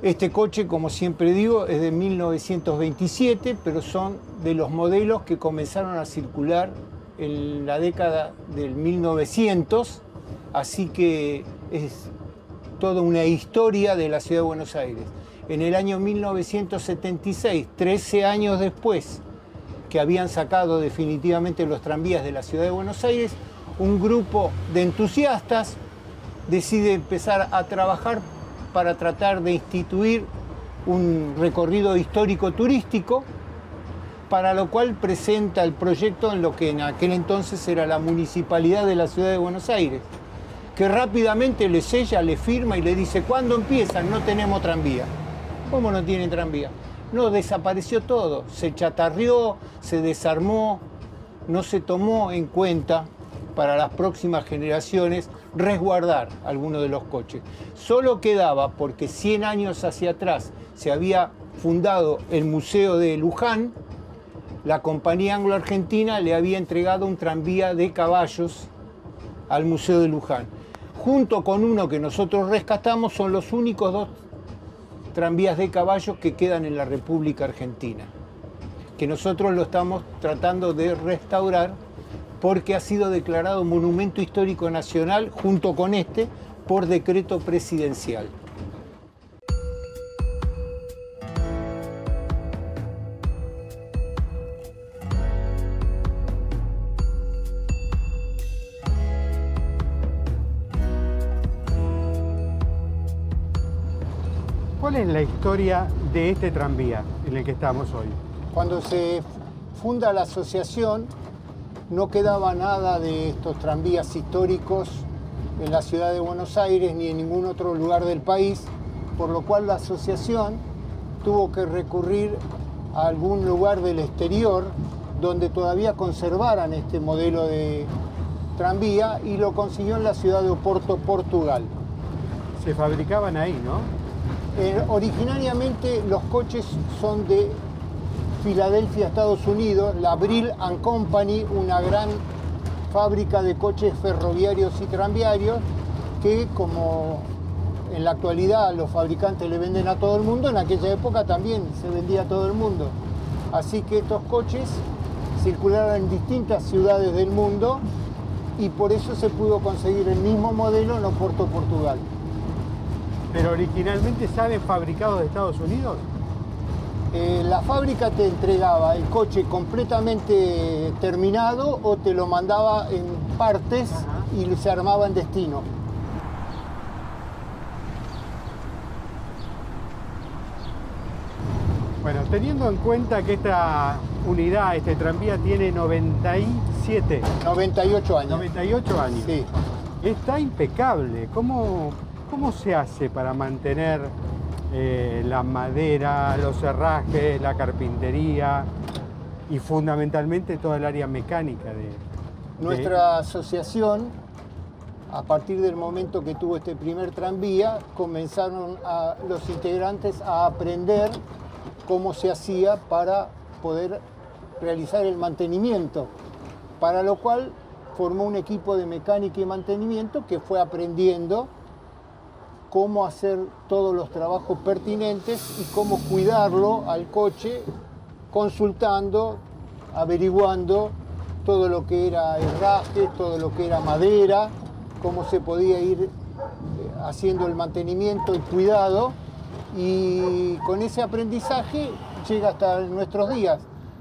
Este coche, como siempre digo, es de 1927, pero son de los modelos que comenzaron a circular en la década del 1900, así que es toda una historia de la ciudad de Buenos Aires. En el año 1976, 13 años después que habían sacado definitivamente los tranvías de la ciudad de Buenos Aires, un grupo de entusiastas decide empezar a trabajar para tratar de instituir un recorrido histórico turístico, para lo cual presenta el proyecto en lo que en aquel entonces era la Municipalidad de la Ciudad de Buenos Aires, que rápidamente le sella, le firma y le dice: ¿cuándo empiezan? No tenemos tranvía. ¿Cómo no tienen tranvía? No, desapareció todo, se chatarrió, se desarmó, no se tomó en cuenta para las próximas generaciones resguardar algunos de los coches. Solo quedaba, porque 100 años hacia atrás se había fundado el Museo de Luján, la compañía anglo-argentina le había entregado un tranvía de caballos al Museo de Luján. Junto con uno que nosotros rescatamos, son los únicos dos tranvías de caballos que quedan en la República Argentina, que nosotros lo estamos tratando de restaurar porque ha sido declarado Monumento Histórico Nacional junto con este por decreto presidencial. ¿Cuál es la historia de este tranvía en el que estamos hoy? Cuando se funda la asociación, no quedaba nada de estos tranvías históricos en la ciudad de Buenos Aires ni en ningún otro lugar del país, por lo cual la asociación tuvo que recurrir a algún lugar del exterior donde todavía conservaran este modelo de tranvía, y lo consiguió en la ciudad de Oporto, Portugal. Se fabricaban ahí, ¿no? Originariamente los coches son de Filadelfia, Estados Unidos, la Brill & Company, una gran fábrica de coches ferroviarios y tranviarios que, como en la actualidad los fabricantes le venden a todo el mundo, en aquella época también se vendía a todo el mundo. Así que estos coches circularon en distintas ciudades del mundo y por eso se pudo conseguir el mismo modelo en Oporto, Portugal. ¿Pero originalmente salen fabricados de Estados Unidos? La fábrica te entregaba el coche completamente terminado o te lo mandaba en partes y se armaba en destino. Bueno, teniendo en cuenta que esta unidad, este tranvía, tiene 98 años. 98 años. Sí. Está impecable. ¿Cómo se hace para mantener la madera, los herrajes, la carpintería y fundamentalmente toda el área mecánica Nuestra asociación, a partir del momento que tuvo este primer tranvía, comenzaron los integrantes a aprender cómo se hacía para poder realizar el mantenimiento, para lo cual formó un equipo de mecánica y mantenimiento que fue aprendiendo cómo hacer todos los trabajos pertinentes y cómo cuidarlo al coche, consultando, averiguando todo lo que era herraje, todo lo que era madera, cómo se podía ir haciendo el mantenimiento y cuidado, y con ese aprendizaje llega hasta nuestros días.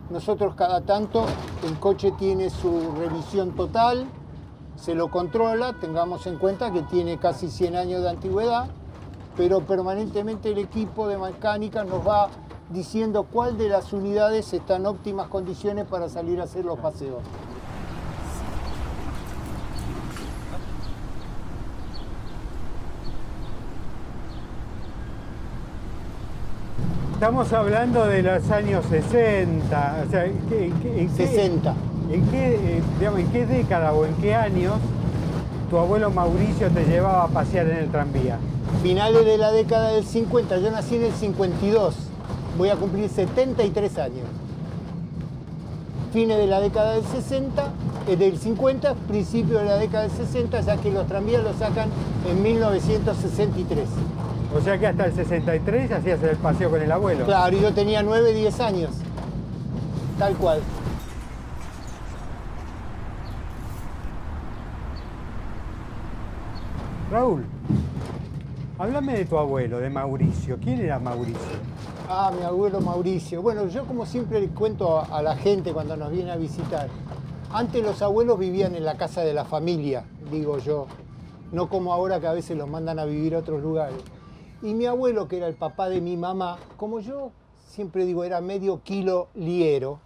Nosotros cada tanto el coche tiene su revisión total, se lo controla, tengamos en cuenta que tiene casi 100 años de antigüedad, pero permanentemente el equipo de mecánica nos va diciendo cuál de las unidades está en óptimas condiciones para salir a hacer los paseos. Estamos hablando de los años 60, o sea, ¿en qué 60. ¿En qué década o en qué años tu abuelo Mauricio te llevaba a pasear en el tranvía? Finales de la década del 50, yo nací en el 52, voy a cumplir 73 años. Fines de la década del 60, del 50, principio de la década del 60, ya que los tranvías los sacan en 1963. O sea que hasta el 63 hacías el paseo con el abuelo. Claro, y yo tenía 9, 10 años. Tal cual. Raúl, háblame de tu abuelo, de Mauricio. ¿Quién era Mauricio? Ah, mi abuelo Mauricio. Bueno, yo como siempre le cuento a la gente cuando nos viene a visitar, antes los abuelos vivían en la casa de la familia, digo yo, no como ahora que a veces los mandan a vivir a otros lugares. Y mi abuelo, que era el papá de mi mamá, como yo siempre digo, era medio kilo liero,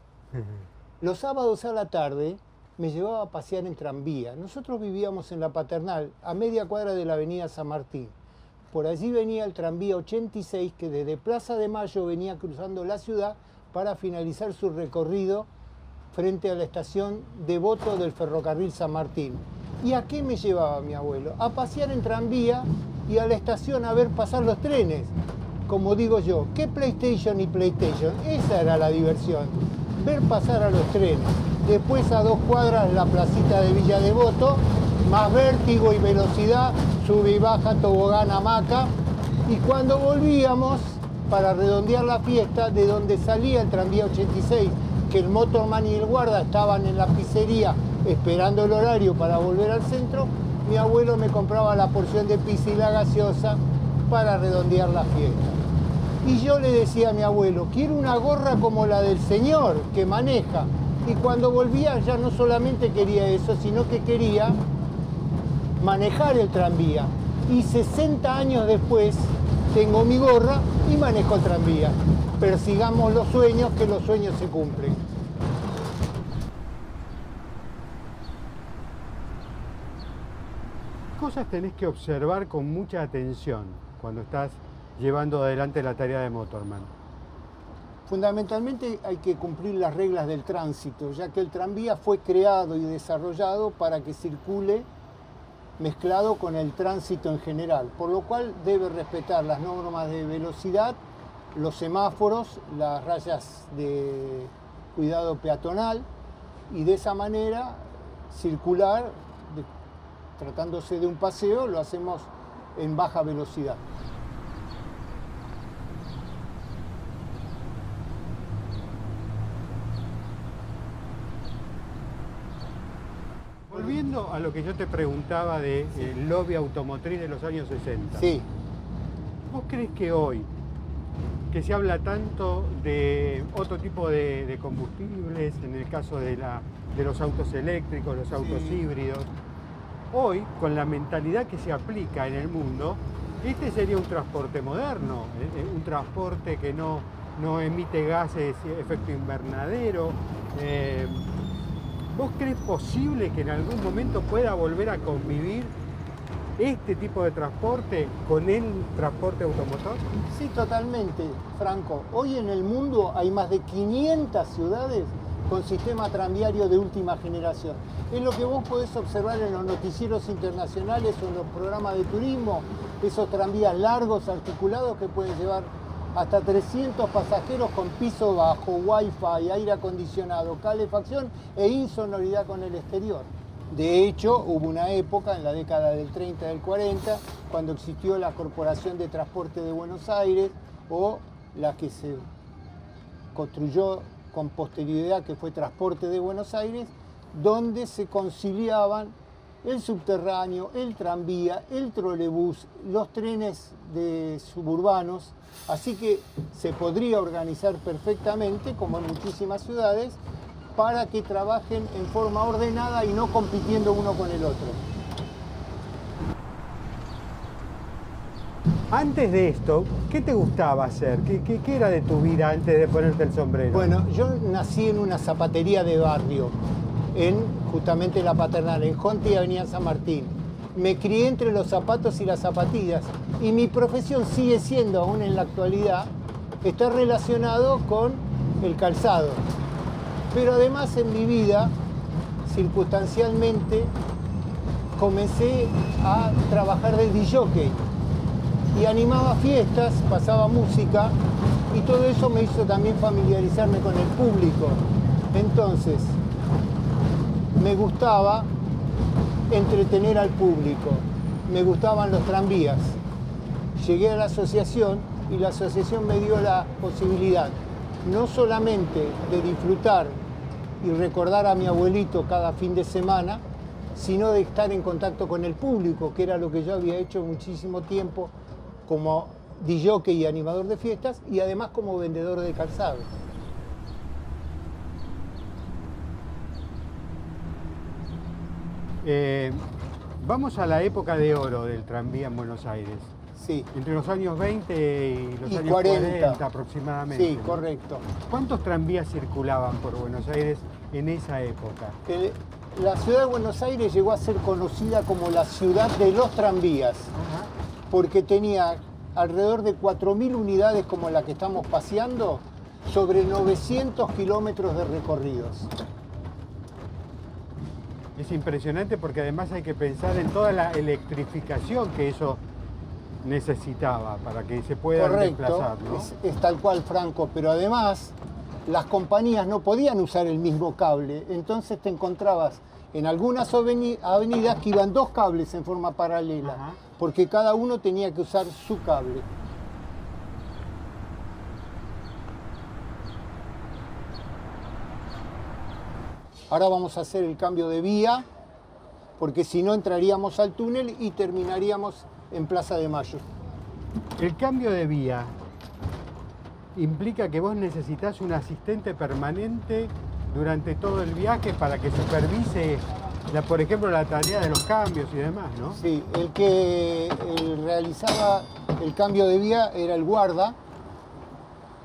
los sábados a la tarde me llevaba a pasear en tranvía. Nosotros vivíamos en La Paternal, a media cuadra de la avenida San Martín. Por allí venía el tranvía 86 que desde Plaza de Mayo venía cruzando la ciudad para finalizar su recorrido frente a la estación Devoto del ferrocarril San Martín. ¿Y a qué me llevaba mi abuelo? A pasear en tranvía y a la estación a ver pasar los trenes. Como digo yo, ¿qué PlayStation y PlayStation? Esa era la diversión, ver pasar a los trenes. Después a 2 cuadras la placita de Villa Devoto, más vértigo y velocidad, sube y baja, tobogán, hamaca. Y cuando volvíamos, para redondear la fiesta, de donde salía el tranvía 86, que el motorman y el guarda estaban en la pizzería esperando el horario para volver al centro, mi abuelo me compraba la porción de pizza y la gaseosa para redondear la fiesta. Y yo le decía a mi abuelo, quiero una gorra como la del señor que maneja. Y cuando volvía ya no solamente quería eso, sino que quería manejar el tranvía. Y 60 años después tengo mi gorra y manejo el tranvía. Persigamos los sueños, que los sueños se cumplen. Cosas tenés que observar con mucha atención cuando estás llevando adelante la tarea de motorman. Fundamentalmente hay que cumplir las reglas del tránsito, ya que el tranvía fue creado y desarrollado para que circule mezclado con el tránsito en general, por lo cual debe respetar las normas de velocidad, los semáforos, las rayas de cuidado peatonal y de esa manera circular, tratándose de un paseo, lo hacemos en baja velocidad. Volviendo a lo que yo te preguntaba del lobby automotriz de los años 60. Sí. ¿Vos crees que hoy, que se habla tanto de otro tipo de combustibles, en el caso de los autos eléctricos, los autos híbridos, hoy, con la mentalidad que se aplica en el mundo, este sería un transporte moderno, un transporte que no emite gases de efecto invernadero? ¿Vos crees posible que en algún momento pueda volver a convivir este tipo de transporte con el transporte automotor? Sí, totalmente, Franco. Hoy en el mundo hay más de 500 ciudades con sistema tranviario de última generación. Es lo que vos podés observar en los noticieros internacionales o en los programas de turismo, esos tranvías largos, articulados, que pueden llevar hasta 300 pasajeros con piso bajo, wifi, aire acondicionado, calefacción e insonoridad con el exterior. De hecho, hubo una época en la década del 30 y del 40 cuando existió la Corporación de Transporte de Buenos Aires, o la que se construyó con posterioridad, que fue Transporte de Buenos Aires, donde se conciliaban el subterráneo, el tranvía, el trolebús, los trenes de suburbanos, así que se podría organizar perfectamente, como en muchísimas ciudades, para que trabajen en forma ordenada y no compitiendo uno con el otro. Antes de esto, ¿qué te gustaba hacer? ¿Qué era de tu vida antes de ponerte el sombrero? Bueno, yo nací en una zapatería de barrio, en justamente La Paternal, en Jonte y Avenida San Martín. Me crié entre los zapatos y las zapatillas, y mi profesión sigue siendo, aún en la actualidad, está relacionado con el calzado. Pero además en mi vida, circunstancialmente, comencé a trabajar de disc-jockey y animaba fiestas, pasaba música, y todo eso me hizo también familiarizarme con el público. Entonces, me gustaba entretener al público, me gustaban los tranvías. llegué a la asociación y la asociación me dio la posibilidad no solamente de disfrutar y recordar a mi abuelito cada fin de semana, sino de estar en contacto con el público, que era lo que yo había hecho muchísimo tiempo como DJ y animador de fiestas y además como vendedor de calzado. Vamos a la época de oro del tranvía en Buenos Aires. Sí. Entre los años 20 y los años 40. 40 aproximadamente. Sí, ¿no? correcto. ¿Cuántos tranvías circulaban por Buenos Aires en esa época? La ciudad de Buenos Aires llegó a ser conocida como la ciudad de los tranvías, porque tenía alrededor de 4.000 unidades como la que estamos paseando, sobre 900 kilómetros de recorridos. Es impresionante porque además hay que pensar en toda la electrificación que eso necesitaba para que se puedan desplazar, ¿no? Es tal cual, Franco, pero además las compañías no podían usar el mismo cable, entonces te encontrabas en algunas avenidas que iban dos cables en forma paralela, porque cada uno tenía que usar su cable. Ahora vamos a hacer el cambio de vía, porque si no entraríamos al túnel y terminaríamos en Plaza de Mayo. El cambio de vía implica que vos necesitas un asistente permanente durante todo el viaje para que supervise, por ejemplo, la tarea de los cambios y demás, ¿no? Sí, el que realizaba el cambio de vía era el guarda,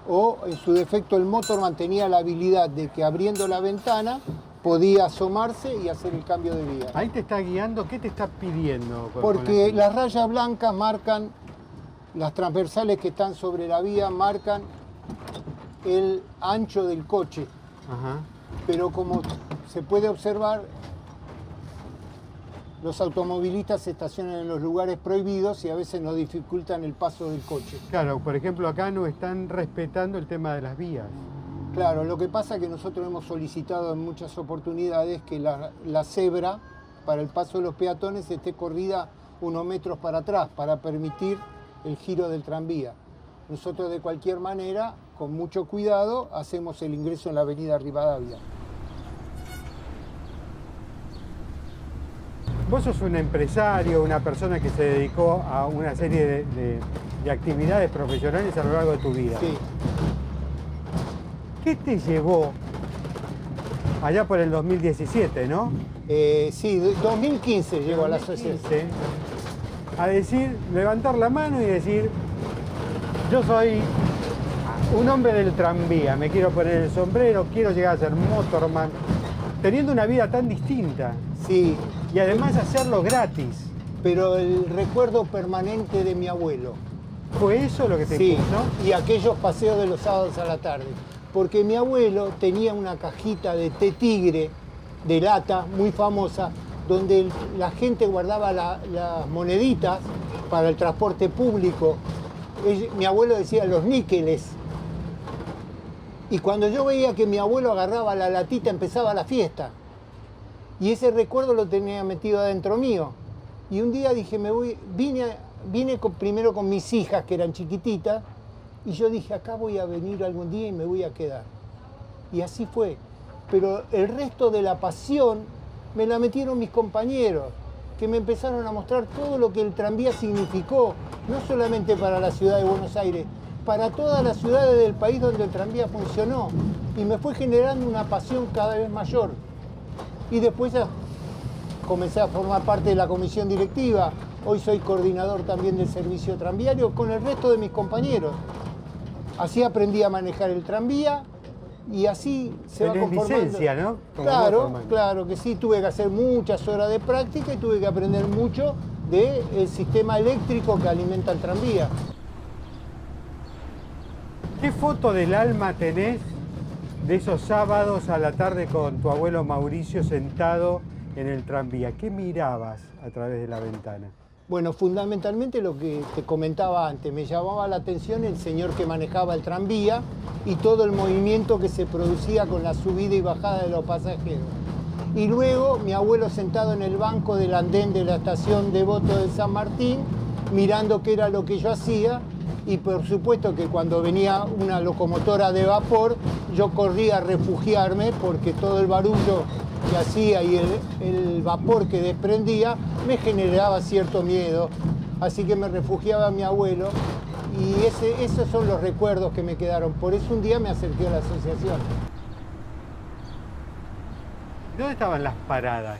o en su defecto el motorman tenía la habilidad de que abriendo la ventana podía asomarse y hacer el cambio de vía. Ahí te está guiando, ¿qué te está pidiendo? Porque las rayas blancas marcan, las transversales que están sobre la vía marcan el ancho del coche. Pero como se puede observar, los automovilistas se estacionan en los lugares prohibidos y a veces nos dificultan el paso del coche. Claro, por ejemplo, acá no están respetando el tema de las vías. Claro, lo que pasa es que nosotros hemos solicitado en muchas oportunidades que la cebra para el paso de los peatones esté corrida unos metros para atrás para permitir el giro del tranvía. Nosotros de cualquier manera, con mucho cuidado, hacemos el ingreso en la avenida Rivadavia. Vos sos un empresario, una persona que se dedicó a una serie de actividades profesionales a lo largo de tu vida. Sí. ¿Qué te llevó allá por el 2017, no? Sí, 2015 llegó a la asociación. A decir, levantar la mano y decir, yo soy un hombre del tranvía, me quiero poner el sombrero, quiero llegar a ser motorman, teniendo una vida tan distinta. Sí. Y además hacerlo gratis. Pero el recuerdo permanente de mi abuelo. ¿Fue eso lo que te puso? Y aquellos paseos de los sábados a la tarde. Porque mi abuelo tenía una cajita de té tigre, de lata, muy famosa, donde la gente guardaba las moneditas para el transporte público. Mi abuelo decía los níqueles. Y cuando yo veía que mi abuelo agarraba la latita, empezaba la fiesta. Y ese recuerdo lo tenía metido adentro mío. Y un día dije, vine primero con mis hijas, que eran chiquititas, y yo dije, acá voy a venir algún día y me voy a quedar. Y así fue. Pero el resto de la pasión me la metieron mis compañeros, que me empezaron a mostrar todo lo que el tranvía significó, no solamente para la ciudad de Buenos Aires, para todas las ciudades del país donde el tranvía funcionó. Y me fue generando una pasión cada vez mayor. Y después ya comencé a formar parte de la comisión directiva. Hoy soy coordinador también del servicio tranviario con el resto de mis compañeros. Así aprendí a manejar el tranvía y así se va conformando. Licencia, ¿no? Claro que sí. Tuve que hacer muchas horas de práctica y tuve que aprender mucho del sistema eléctrico que alimenta el tranvía. ¿Qué foto del alma tenés de esos sábados a la tarde con tu abuelo Mauricio sentado en el tranvía? ¿Qué mirabas a través de la ventana? Bueno, fundamentalmente lo que te comentaba antes, me llamaba la atención el señor que manejaba el tranvía y todo el movimiento que se producía con la subida y bajada de los pasajeros. Y luego mi abuelo sentado en el banco del andén de la estación Devoto de San Martín, mirando qué era lo que yo hacía, y por supuesto que cuando venía una locomotora de vapor, yo corría a refugiarme porque todo el barullo que hacía y el vapor que desprendía me generaba cierto miedo. Así que me refugiaba a mi abuelo, y esos son los recuerdos que me quedaron. Por eso un día me acerqué a la asociación. ¿Dónde estaban las paradas?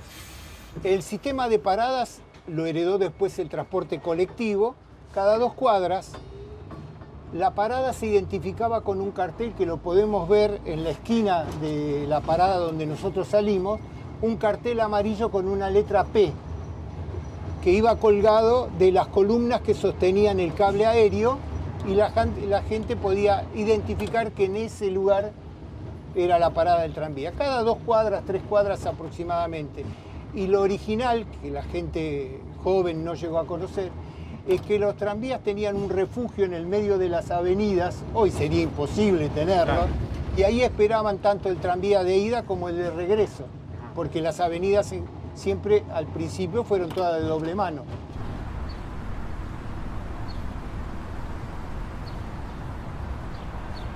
El sistema de paradas lo heredó después el transporte colectivo. Cada 2 cuadras, la parada se identificaba con un cartel que lo podemos ver en la esquina de la parada donde nosotros salimos, un cartel amarillo con una letra P, que iba colgado de las columnas que sostenían el cable aéreo, y la gente podía identificar que en ese lugar era la parada del tranvía. Cada 2 cuadras, 3 cuadras aproximadamente. Y lo original, que la gente joven no llegó a conocer, es que los tranvías tenían un refugio en el medio de las avenidas. Hoy sería imposible tenerlo. Claro. Y ahí esperaban tanto el tranvía de ida como el de regreso, porque las avenidas siempre al principio fueron todas de doble mano.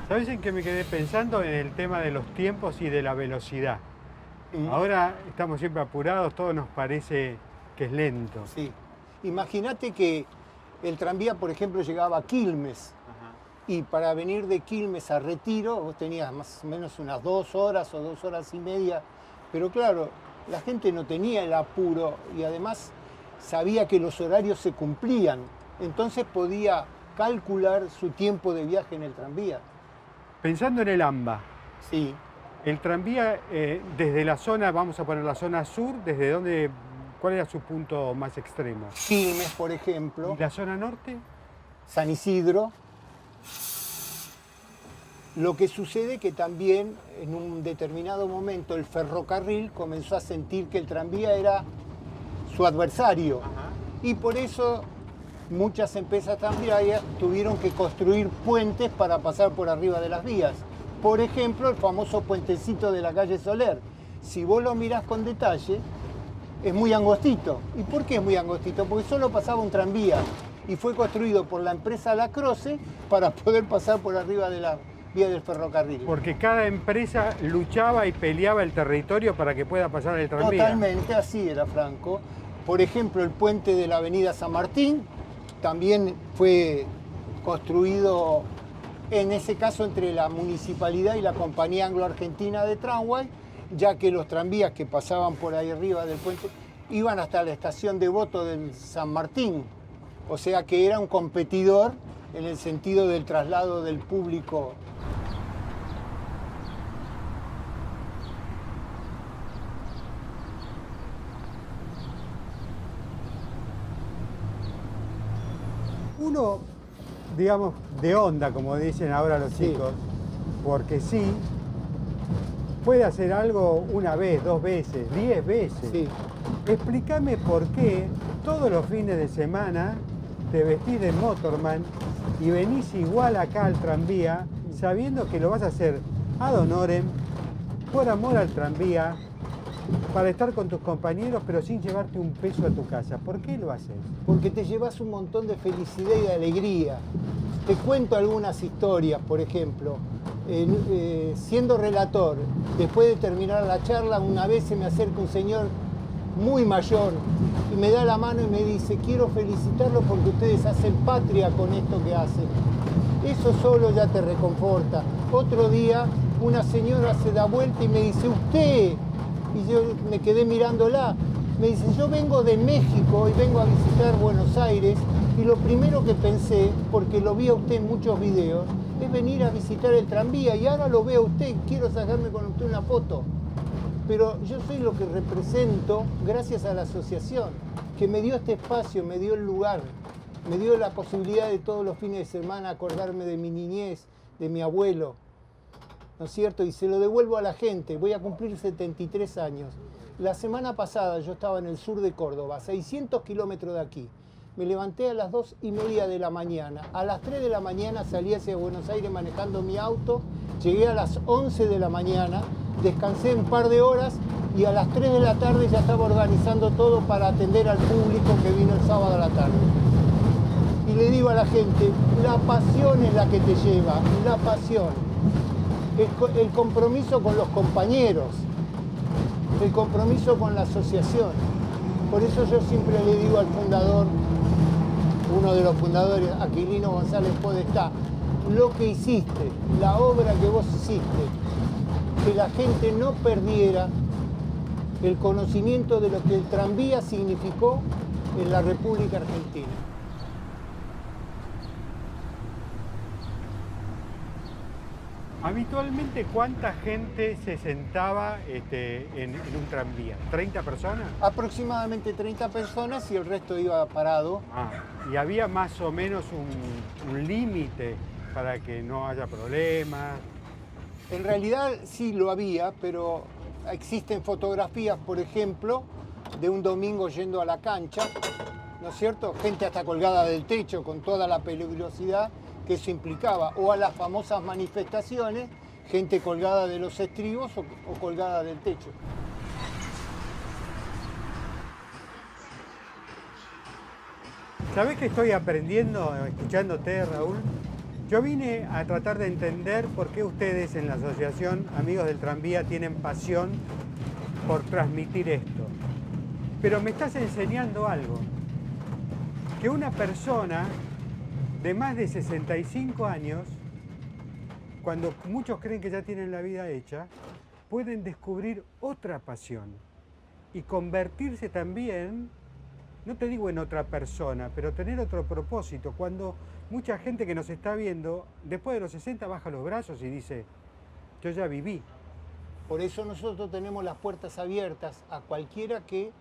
¿Sabes en qué me quedé pensando? En el tema de los tiempos y de la velocidad. Ahora estamos siempre apurados, todo nos parece que es lento. Sí. Imagínate que el tranvía, por ejemplo, llegaba a Quilmes. Y para venir de Quilmes a Retiro, vos tenías más o menos unas 2 horas o 2 horas y media. Pero claro, la gente no tenía el apuro y además sabía que los horarios se cumplían. Entonces podía calcular su tiempo de viaje en el tranvía. Pensando en el AMBA. Sí. El tranvía desde la zona, vamos a poner la zona sur, ¿desde dónde, cuál era su punto más extremo? Quilmes, por ejemplo. ¿Y la zona norte? San Isidro. Lo que sucede que también en un determinado momento el ferrocarril comenzó a sentir que el tranvía era su adversario. Y por eso muchas empresas tranviarias tuvieron que construir puentes para pasar por arriba de las vías. Por ejemplo, el famoso puentecito de la calle Soler. Si vos lo mirás con detalle, es muy angostito. ¿Y por qué es muy angostito? Porque solo pasaba un tranvía y fue construido por la empresa Lacroce para poder pasar por arriba de la vía del ferrocarril. Porque cada empresa luchaba y peleaba el territorio para que pueda pasar el tranvía. Totalmente, así era, Franco. Por ejemplo, el puente de la avenida San Martín también fue construido, en ese caso, entre la municipalidad y la compañía anglo-argentina de tramway, ya que los tranvías que pasaban por ahí arriba del puente iban hasta la estación de Voto del San Martín. O sea que era un competidor en el sentido del traslado del público. Uno, digamos, de onda, como dicen ahora los chicos, porque sí, puede hacer algo una vez, 2 veces, 10 veces. Sí. Explícame por qué todos los fines de semana te vestís de motorman y venís igual acá al tranvía, sabiendo que lo vas a hacer ad honorem, por amor al tranvía, para estar con tus compañeros, pero sin llevarte un peso a tu casa. ¿Por qué lo haces? Porque te llevas un montón de felicidad y de alegría. Te cuento algunas historias, por ejemplo. Siendo relator, después de terminar la charla, una vez se me acerca un señor muy mayor y me da la mano y me dice: quiero felicitarlo porque ustedes hacen patria con esto que hacen. Eso solo ya te reconforta. Otro día una señora se da vuelta y me dice: usted, y yo me quedé mirándola, me dice: yo vengo de México y vengo a visitar Buenos Aires, y lo primero que pensé, porque lo vi a usted en muchos videos, es venir a visitar el tranvía, y ahora lo veo a usted, quiero sacarme con usted una foto. Pero yo soy lo que represento gracias a la asociación, que me dio este espacio, me dio el lugar, me dio la posibilidad de todos los fines de semana acordarme de mi niñez, de mi abuelo, ¿no es cierto? Y se lo devuelvo a la gente. Voy a cumplir 73 años. La semana pasada yo estaba en el sur de Córdoba, 600 kilómetros de aquí. Me levanté a las 2:30 de la mañana. A las 3 de la mañana salí hacia Buenos Aires manejando mi auto. Llegué a las 11 de la mañana, descansé un par de horas y a las 3 de la tarde ya estaba organizando todo para atender al público que vino el sábado a la tarde. le digo a la gente, la pasión es la que te lleva, la pasión. El compromiso con los compañeros, el compromiso con la asociación. Por eso yo siempre le digo al fundador, uno de los fundadores, Aquilino González Podestá, lo que hiciste, la obra que vos hiciste, que la gente no perdiera el conocimiento de lo que el tranvía significó en la República Argentina. Habitualmente, ¿cuánta gente se sentaba en un tranvía? ¿30 personas? Aproximadamente 30 personas y el resto iba parado. ¿Y había más o menos un límite para que no haya problemas? En realidad sí lo había, pero existen fotografías, por ejemplo, de un domingo yendo a la cancha, ¿no es cierto? Gente hasta colgada del techo con toda la peligrosidad que eso implicaba, o a las famosas manifestaciones, gente colgada de los estribos o colgada del techo. ¿Sabés qué estoy aprendiendo escuchándote, Raúl? Yo vine a tratar de entender por qué ustedes en la Asociación Amigos del Tranvía tienen pasión por transmitir esto. Pero me estás enseñando algo, que una persona de más de 65 años, cuando muchos creen que ya tienen la vida hecha, pueden descubrir otra pasión y convertirse también, no te digo en otra persona, pero tener otro propósito. Cuando mucha gente que nos está viendo, después de los 60 baja los brazos y dice, yo ya viví. Por eso nosotros tenemos las puertas abiertas a cualquiera que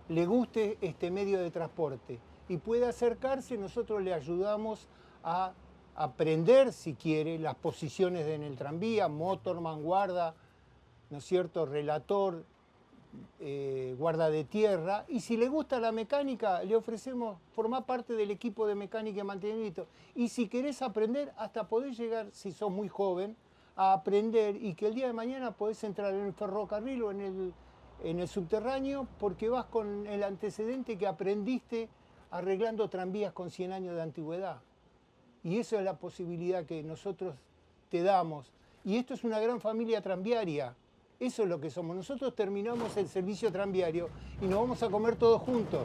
le guste este medio de transporte y pueda acercarse, nosotros le ayudamos a aprender, si quiere, las posiciones en el tranvía, motorman, guarda, ¿no es cierto?, relator, guarda de tierra, y si le gusta la mecánica, le ofrecemos formar parte del equipo de mecánica y mantenimiento. Y si querés aprender, hasta podés llegar, si sos muy joven, a aprender y que el día de mañana podés entrar en el ferrocarril o en el subterráneo porque vas con el antecedente que aprendiste arreglando tranvías con 100 años de antigüedad. Y esa es la posibilidad que nosotros te damos. Y esto es una gran familia tranviaria. Eso es lo que somos. Nosotros terminamos el servicio tranviario y nos vamos a comer todos juntos.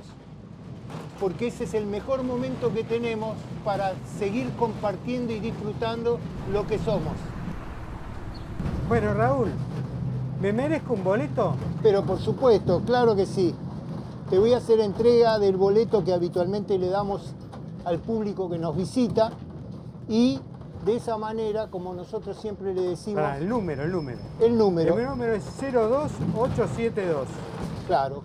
Porque ese es el mejor momento que tenemos para seguir compartiendo y disfrutando lo que somos. Bueno, Raúl, ¿me merezco un boleto? Pero por supuesto, claro que sí. Te voy a hacer entrega del boleto que habitualmente le damos al público que nos visita y de esa manera, como nosotros siempre le decimos... El número. El número. El número es 02872. Claro,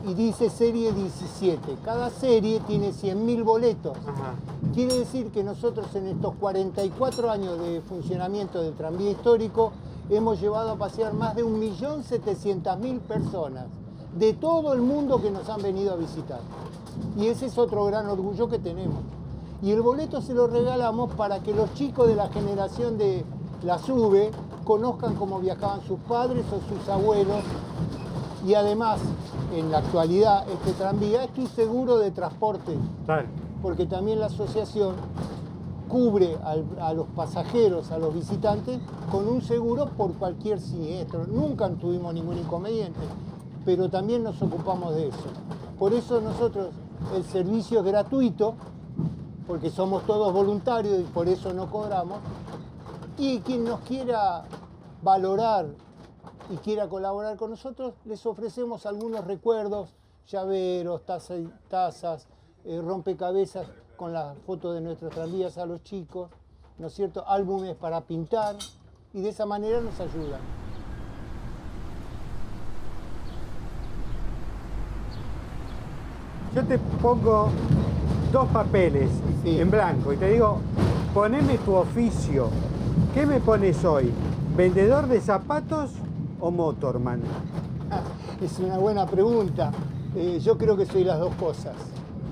y dice serie 17. Cada serie tiene 100.000 boletos. Ajá. Quiere decir que nosotros en estos 44 años de funcionamiento del tranvía histórico hemos llevado a pasear más de 1.700.000 personas de todo el mundo que nos han venido a visitar. Y ese es otro gran orgullo que tenemos. Y el boleto se lo regalamos para que los chicos de la generación de la SUBE conozcan cómo viajaban sus padres o sus abuelos. Y además, en la actualidad, este tranvía es tu seguro de transporte. Tal. Porque también la asociación cubre a los pasajeros, a los visitantes, con un seguro por cualquier siniestro. Nunca tuvimos ningún inconveniente, pero también nos ocupamos de eso. Por eso nosotros, el servicio es gratuito, porque somos todos voluntarios y por eso no cobramos. Y quien nos quiera valorar y quiera colaborar con nosotros, les ofrecemos algunos recuerdos, llaveros, tazas, rompecabezas con las fotos de nuestros tranvías a los chicos, ¿no es cierto?, álbumes para pintar, y de esa manera nos ayudan. Yo te pongo 2 papeles en blanco y te digo, poneme tu oficio. ¿Qué me pones hoy? ¿Vendedor de zapatos o motorman? Es una buena pregunta. Yo creo que soy las dos cosas,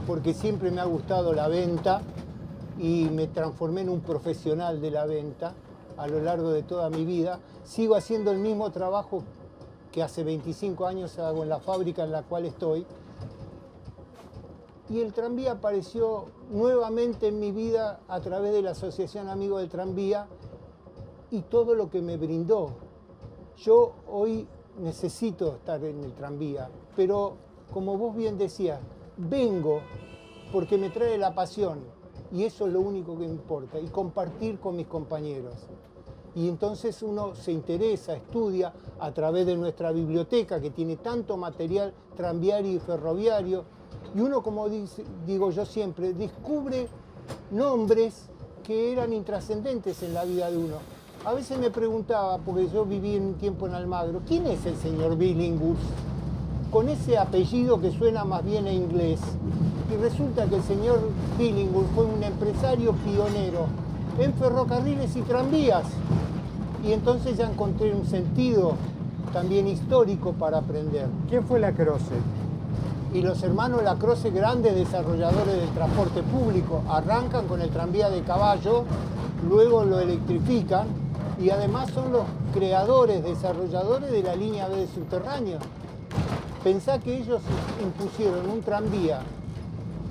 porque siempre me ha gustado la venta y me transformé en un profesional de la venta a lo largo de toda mi vida. Sigo haciendo el mismo trabajo que hace 25 años hago en la fábrica en la cual estoy. Y el tranvía apareció nuevamente en mi vida a través de la Asociación Amigos del Tranvía y todo lo que me brindó. Yo hoy necesito estar en el tranvía, pero como vos bien decías, vengo porque me trae la pasión y eso es lo único que me importa, y compartir con mis compañeros. Y entonces uno se interesa, estudia a través de nuestra biblioteca que tiene tanto material tranviario y ferroviario, y uno, como digo yo siempre, descubre nombres que eran intrascendentes en la vida de uno. A veces me preguntaba, porque yo viví un tiempo en Almagro, ¿quién es el señor Billinghurst? Con ese apellido que suena más bien a inglés. Y resulta que el señor Billinghurst fue un empresario pionero en ferrocarriles y tranvías. Y entonces ya encontré un sentido también histórico para aprender. ¿Quién fue Lacroze? Y los hermanos Lacroze, grandes desarrolladores del transporte público, arrancan con el tranvía de caballo, luego lo electrifican y además son los creadores, desarrolladores de la línea B de subterráneo. Pensá que ellos impusieron un tranvía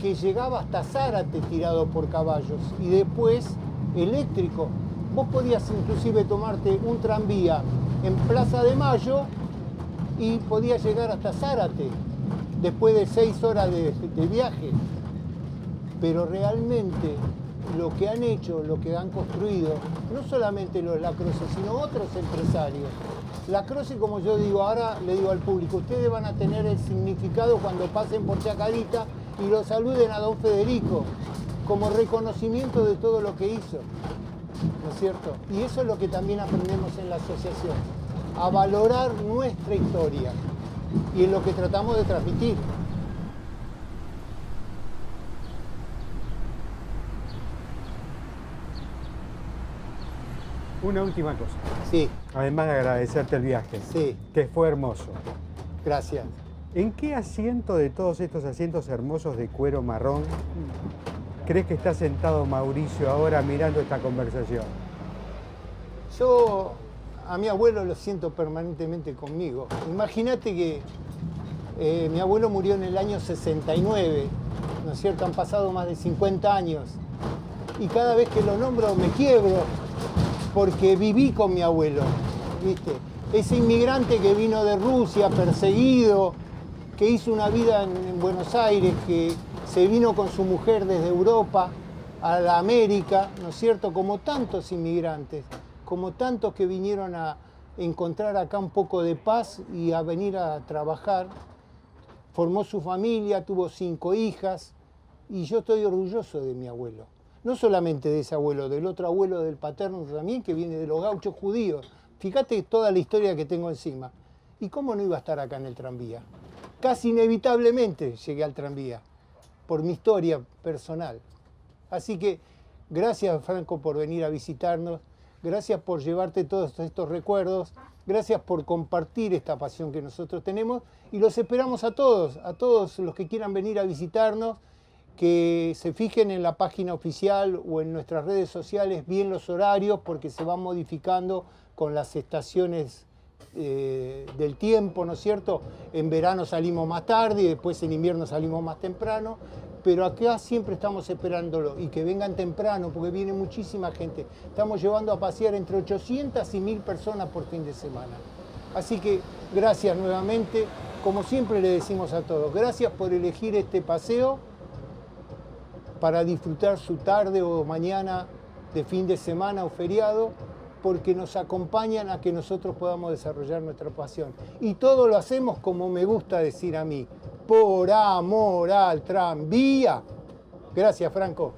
que llegaba hasta Zárate tirado por caballos y después eléctrico. Vos podías inclusive tomarte un tranvía en Plaza de Mayo y podías llegar hasta Zárate después de 6 horas de viaje. Pero realmente lo que han hecho, lo que han construido, no solamente los Lacroze, sino otros empresarios. Lacroze, como yo digo, ahora le digo al público, ustedes van a tener el significado cuando pasen por Chacarita y lo saluden a don Federico, como reconocimiento de todo lo que hizo, ¿no es cierto? Y eso es lo que también aprendemos en la asociación, a valorar nuestra historia, y es lo que tratamos de transmitir. Una última cosa. Sí. Además de agradecerte el viaje, Sí. que fue hermoso. Gracias. ¿En qué asiento de todos estos asientos hermosos de cuero marrón crees que está sentado Mauricio ahora mirando esta conversación? Yo a mi abuelo lo siento permanentemente conmigo. Imagínate que mi abuelo murió en el año 69, ¿no es cierto? Han pasado más de 50 años. Y cada vez que lo nombro me quiebro, porque viví con mi abuelo, ¿viste? Ese inmigrante que vino de Rusia, perseguido, que hizo una vida en Buenos Aires, que se vino con su mujer desde Europa a la América, ¿no es cierto? Como tantos inmigrantes, como tantos que vinieron a encontrar acá un poco de paz y a venir a trabajar. Formó su familia, tuvo 5 hijas, y yo estoy orgulloso de mi abuelo. No solamente de ese abuelo, del otro abuelo del paterno también, que viene de los gauchos judíos. Fíjate toda la historia que tengo encima. ¿Y cómo no iba a estar acá en el tranvía? Casi inevitablemente llegué al tranvía, por mi historia personal. Así que gracias, Franco, por venir a visitarnos. Gracias por llevarte todos estos recuerdos. Gracias por compartir esta pasión que nosotros tenemos. Y los esperamos a todos los que quieran venir a visitarnos, que se fijen en la página oficial o en nuestras redes sociales bien los horarios, porque se van modificando con las estaciones del tiempo, ¿no es cierto? En verano salimos más tarde y después en invierno salimos más temprano, pero acá siempre estamos esperándolo, y que vengan temprano porque viene muchísima gente. Estamos llevando a pasear entre 800 y 1000 personas por fin de semana. Así que gracias nuevamente, como siempre le decimos a todos, gracias por elegir este paseo para disfrutar su tarde o mañana de fin de semana o feriado, porque nos acompañan a que nosotros podamos desarrollar nuestra pasión. Y todo lo hacemos, como me gusta decir a mí, por amor al tranvía. Gracias, Franco.